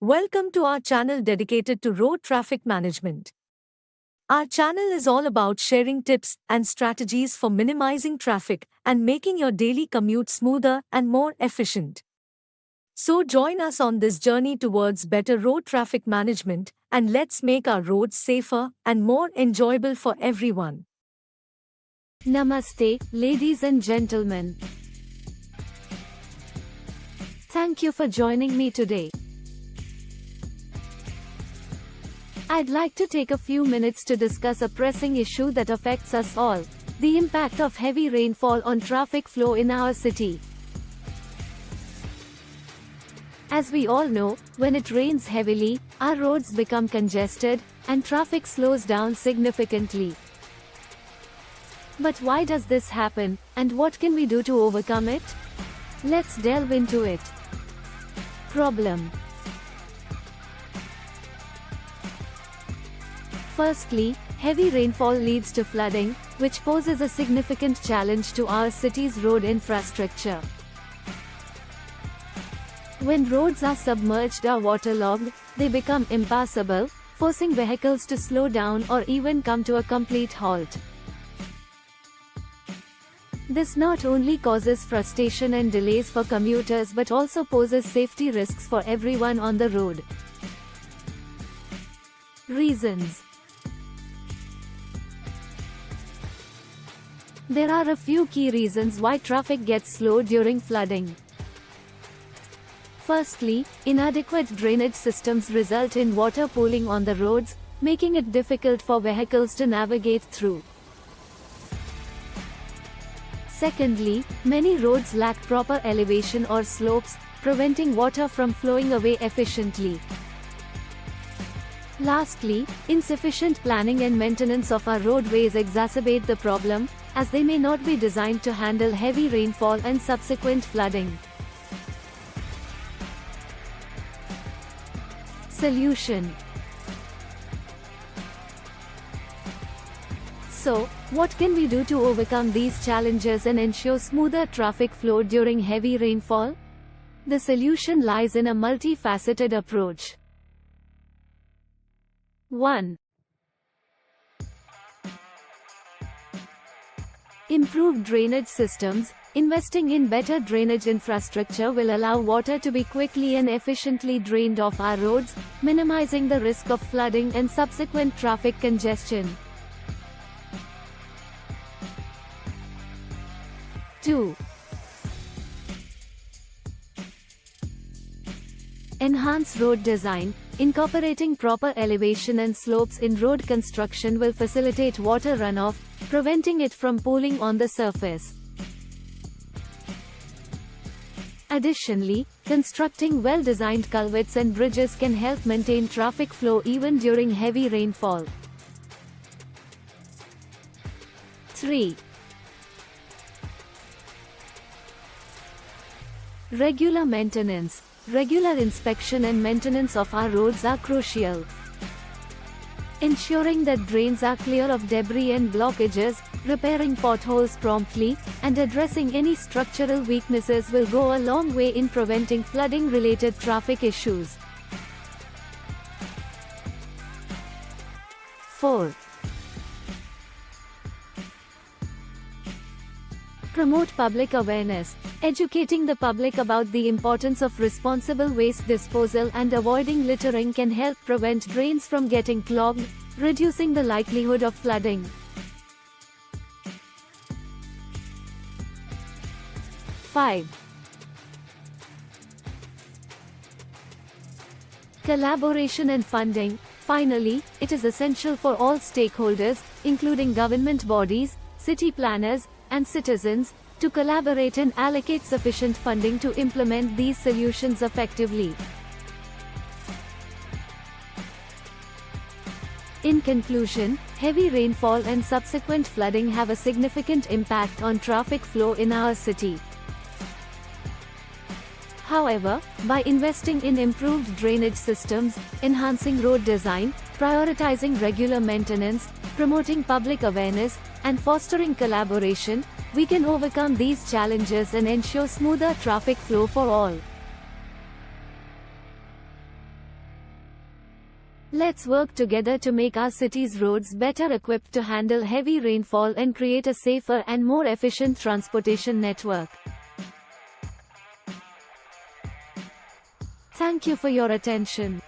Welcome to our channel dedicated to road traffic management. Our channel is all about sharing tips and strategies for minimizing traffic and making your daily commute smoother and more efficient. So join us on this journey towards better road traffic management, and let's make our roads safer and more enjoyable for everyone. Namaste, ladies and gentlemen. Thank you for joining me today. I'd like to take a few minutes to discuss a pressing issue that affects us all: the impact of heavy rainfall on traffic flow in our city. As we all know, when it rains heavily, our roads become congested, and traffic slows down significantly. But why does this happen, and what can we do to overcome it? Let's delve into it. Problem. Firstly, heavy rainfall leads to flooding, which poses a significant challenge to our city's road infrastructure. When roads are submerged or waterlogged, they become impassable, forcing vehicles to slow down or even come to a complete halt. This not only causes frustration and delays for commuters but also poses safety risks for everyone on the road. Reasons. There are a few key reasons why traffic gets slow during flooding. Firstly, inadequate drainage systems result in water pooling on the roads, making it difficult for vehicles to navigate through. Secondly, many roads lack proper elevation or slopes, preventing water from flowing away efficiently. Lastly, insufficient planning and maintenance of our roadways exacerbate the problem, as they may not be designed to handle heavy rainfall and subsequent flooding. Solution. So, what can we do to overcome these challenges and ensure smoother traffic flow during heavy rainfall? The solution lies in a multifaceted approach. 1. Improved drainage systems. Investing in better drainage infrastructure will allow water to be quickly and efficiently drained off our roads, minimizing the risk of flooding and subsequent traffic congestion. 2. Enhance road design. Incorporating proper elevation and slopes in road construction will facilitate water runoff, preventing it from pooling on the surface. Additionally, constructing well-designed culverts and bridges can help maintain traffic flow even during heavy rainfall. 3. Regular maintenance. Regular inspection and maintenance of our roads are crucial. Ensuring that drains are clear of debris and blockages, repairing potholes promptly, and addressing any structural weaknesses will go a long way in preventing flooding-related traffic issues. 4. Promote public awareness. Educating the public about the importance of responsible waste disposal and avoiding littering can help prevent drains from getting clogged, reducing the likelihood of flooding. 5. Collaboration and funding. Finally, it is essential for all stakeholders, including government bodies, city planners, and citizens, to collaborate and allocate sufficient funding to implement these solutions effectively. In conclusion, heavy rainfall and subsequent flooding have a significant impact on traffic flow in our city. However, by investing in improved drainage systems, enhancing road design, prioritizing regular maintenance, promoting public awareness, and fostering collaboration, we can overcome these challenges and ensure smoother traffic flow for all. Let's work together to make our city's roads better equipped to handle heavy rainfall and create a safer and more efficient transportation network. Thank you for your attention.